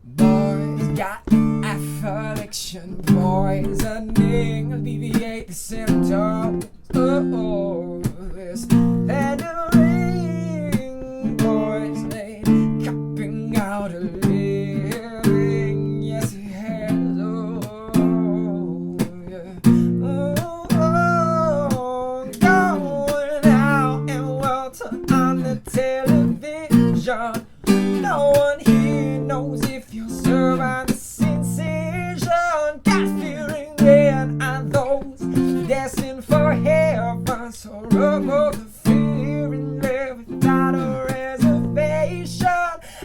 Boys got affliction, poisoning, alleviate the symptoms. Oh, this thundering boys, they cupping out a living. Yes, he has. Oh, yeah. Oh, going out and welter on the television. No one here knows if you'll survive the sensation. God-fearing men are those destined for heaven. So remove the fear and live without a reservation.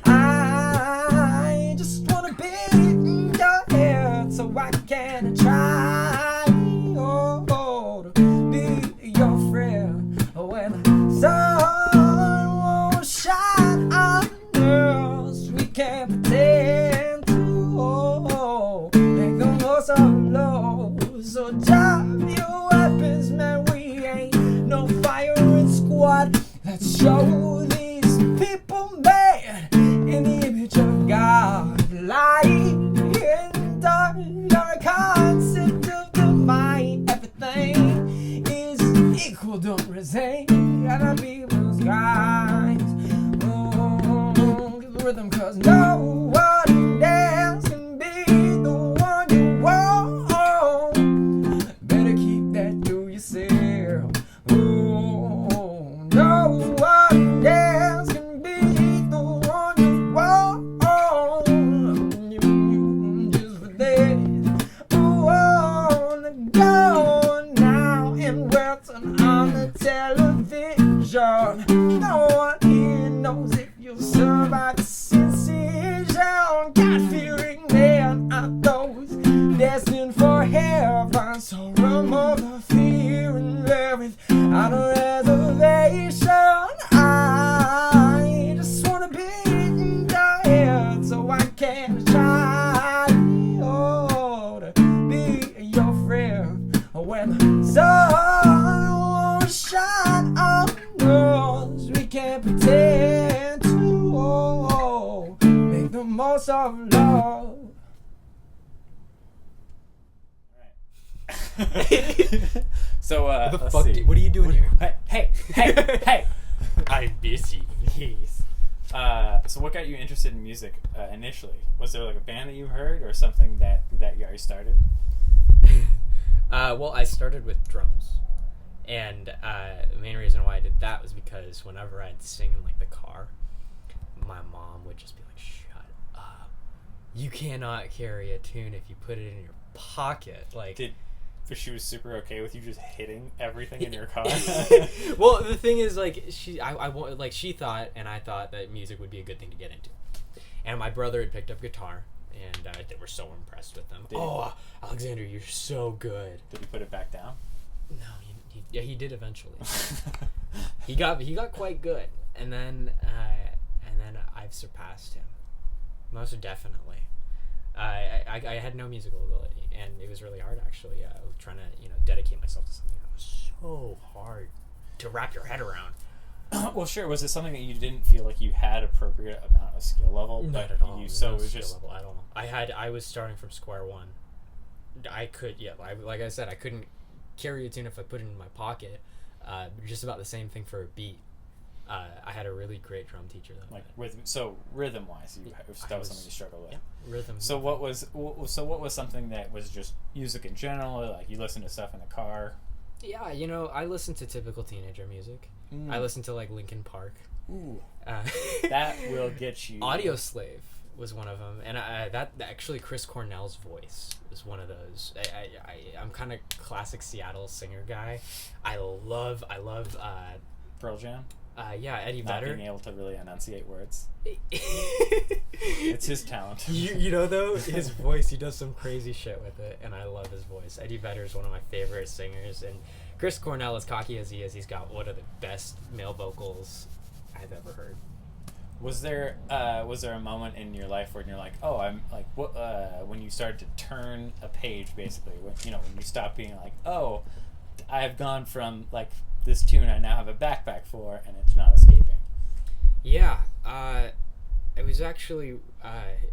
I just wanna be in your head so I can try to be your friend when the sun won't shine on us. We can't pretend to make the most of love. So drop your weapons, man. We ain't no firing squad. Let's show these people made in the image of God. Light and dark, you're a concept of the mind. Everything is equal, don't resent other people's guides. Give the rhythm, cause no one else can be the one you want. Better keep that to yourself. Oh, no one else can be the one you want. You just for this. Oh, go now and welcome on the television. No one here knows if you'll survive the sensation. God-fearing men are those destined for heaven. So remove the fear and live without a reservation. I just wanna be in your head so I can try to be your friend when the sun won't shine on us. We can't pretend to make the most of love. So, What the let's fuck? see. What are you doing here? Hey! I'm busy. Jeez. So what got you interested in music initially? Was there like a band that you heard or something that you already started? Well, I started with drums, and the main reason why I did that was because whenever I'd sing in like the car, my mom would just be like, "Shut up! You cannot carry a tune if you put it in your pocket." Like, But she was super okay with you just hitting everything in your car. well, the thing is, like, she thought, and I thought that music would be a good thing to get into. And my brother had picked up guitar, and they were so impressed with them. Alexander, you're so good. Did he put it back down? No, he did eventually. he got quite good, and then I've surpassed him, most definitely. I had no musical ability, and it was really hard actually. Trying to dedicate myself to something that was so hard to wrap your head around. Well, sure. Was it something that you didn't feel like you had appropriate amount of skill level? Not at all. It was skill just level at all. I was starting from square one. Like I said, I couldn't carry a tune if I put it in my pocket. Just about the same thing for a beat. I had a really great drum teacher though. like rhythm wise, that was something you struggled with. Yeah, rhythm. So what was something that was just music in general? Like you listen to stuff in the car. Yeah, I listen to typical teenager music. I listen to like Linkin Park. Ooh, that will get you. Audio Slave was one of them, and that actually Chris Cornell's voice is one of those. I'm kind of classic Seattle singer guy. I love Pearl Jam. Yeah, Eddie Not Vedder. being able to really enunciate words. It's his talent. You know though, his voice, he does some crazy shit with it, and I love his voice. Eddie Vedder is one of my favorite singers, and Chris Cornell, as cocky as he is, he's got one of the best male vocals I've ever heard. Was there a moment in your life where you're like, oh, I'm like, what? When you started to turn a page, basically, when you stop being like, oh, I have gone from like this tune I now have a backpack for, and it's not escaping. Yeah, It was actually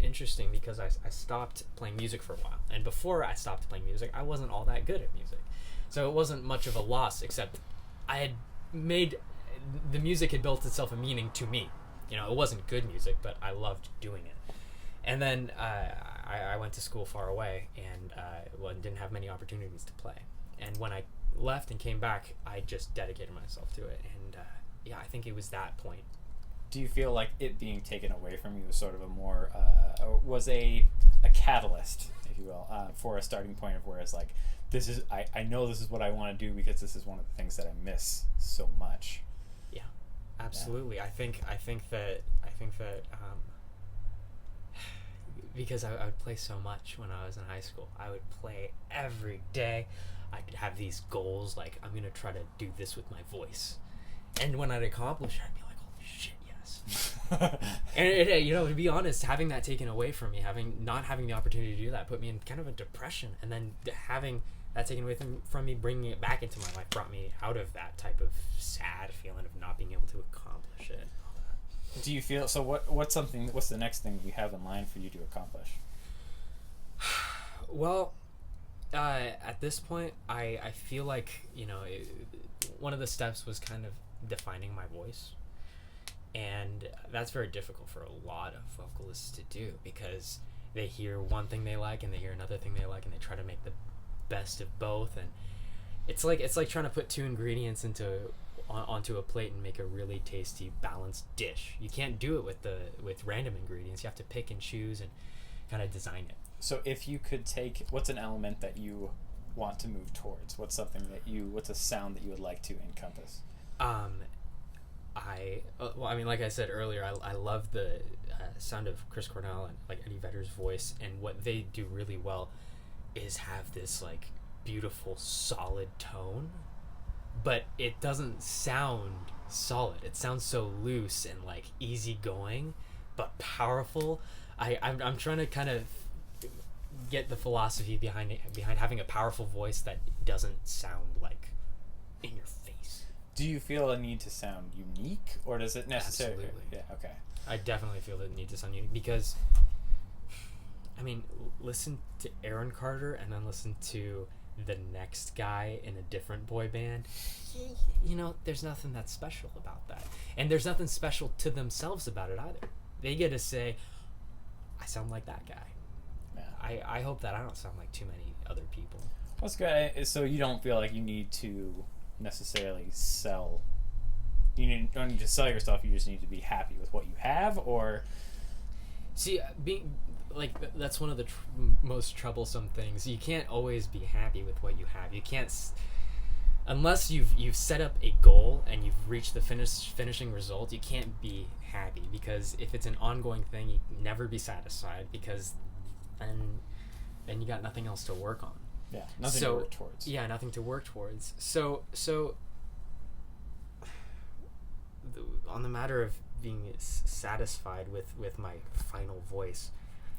interesting because I stopped playing music for a while, and before I stopped playing music, I wasn't all that good at music, so it wasn't much of a loss. Except I had made the music had built itself a meaning to me. You know, it wasn't good music, but I loved doing it. And then I went to school far away, and didn't have many opportunities to play. And when I left and came back, I just dedicated myself to it. And yeah, I think it was that point. Do you feel like it being taken away from you was sort of a more was a catalyst, if you will, for a starting point of where it's like, this is I know this is what I want to do because this is one of the things that I miss so much. Yeah, absolutely. Yeah. I think that because I would play so much when I was in high school. I would play every day. I'd have these goals like, I'm gonna try to do this with my voice, and when I'd accomplish it, I'd be like, holy shit, yes. And you know, to be honest, having that taken away from me, not having the opportunity to do that, put me in kind of a depression, and then having that taken away from me, bringing it back into my life, brought me out of that type of sad feeling of not being able to accomplish it. Do you feel so? What's the next thing you have in line for you to accomplish? Well, at this point, I feel like, you know, one of the steps was kind of defining my voice, and that's very difficult for a lot of vocalists to do because they hear one thing they like and they hear another thing they like, and they try to make the best of both, and it's like trying to put two ingredients onto a plate and make a really tasty balanced dish. You can't do it with random ingredients. You have to pick and choose and kind of design it. So if you could take, what's an element that you want to move towards? What's a sound that you would like to encompass? I mean, like I said earlier, I love the sound of Chris Cornell and like Eddie Vedder's voice, and what they do really well is have this like beautiful solid tone, but it doesn't sound solid. It sounds so loose and like easygoing, but powerful. I'm trying to kind of get the philosophy behind having a powerful voice that doesn't sound like in your face. Do you feel a need to sound unique, or does it necessarily? Absolutely. Yeah. Okay. I definitely feel the need to sound unique because, I mean, listen to Aaron Carter and then listen to the next guy in a different boy band. You know, there's nothing that's special about that, and there's nothing special to themselves about it either. They get to say, I sound like that guy. Yeah. I hope that I don't sound like too many other people. That's good. So you don't feel like you need to necessarily sell. Don't need to sell yourself. You just need to be happy with what you have, or see, being like that's one of the most troublesome things. You can't always be happy with what you have. You can't, unless you've set up a goal and you've reached the finishing result. You can't be happy, because if it's an ongoing thing, you can never be satisfied, because then you got nothing else to work on. Yeah, nothing to work towards. Yeah, nothing to work towards. So on the matter of being satisfied with my final voice,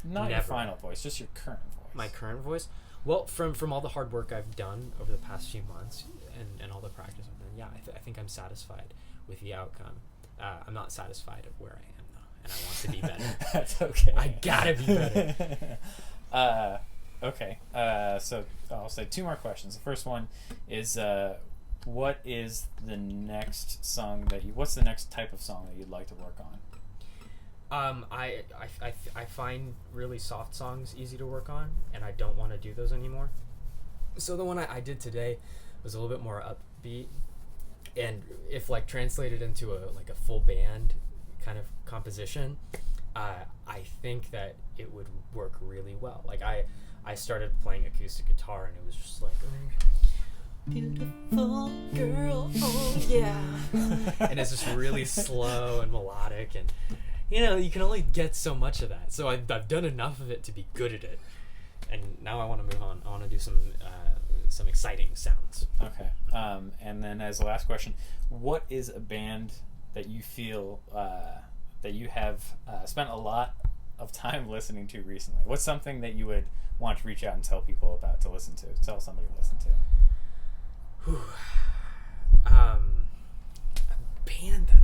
not your final voice, just your current voice. My current voice. Well, from all the hard work I've done over the past few months and all the practice I've done, yeah, I think I'm satisfied with the outcome. I'm not satisfied of where I am though, and I want to be better. That's okay. I gotta be better. Okay. So I'll say two more questions. The first one is, what is the next song what's the next type of song that you'd like to work on? I find really soft songs easy to work on, and I don't want to do those anymore. So the one I did today was a little bit more upbeat, and if like translated into a full band kind of composition, I think that it would work really well. Like I started playing acoustic guitar, and it was just like, beautiful girl, oh yeah. And it's just really slow and melodic, and you know, you can only get so much of that. So I've done enough of it to be good at it, and now I want to move on. I want to do some exciting sounds. Okay. And then as the last question, what is a band that you feel that you have spent a lot of time listening to recently? What's something that you would want to reach out and tell people about, to listen to, tell somebody to listen to? A band that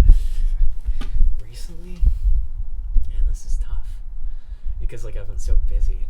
recently, because like I've been so busy.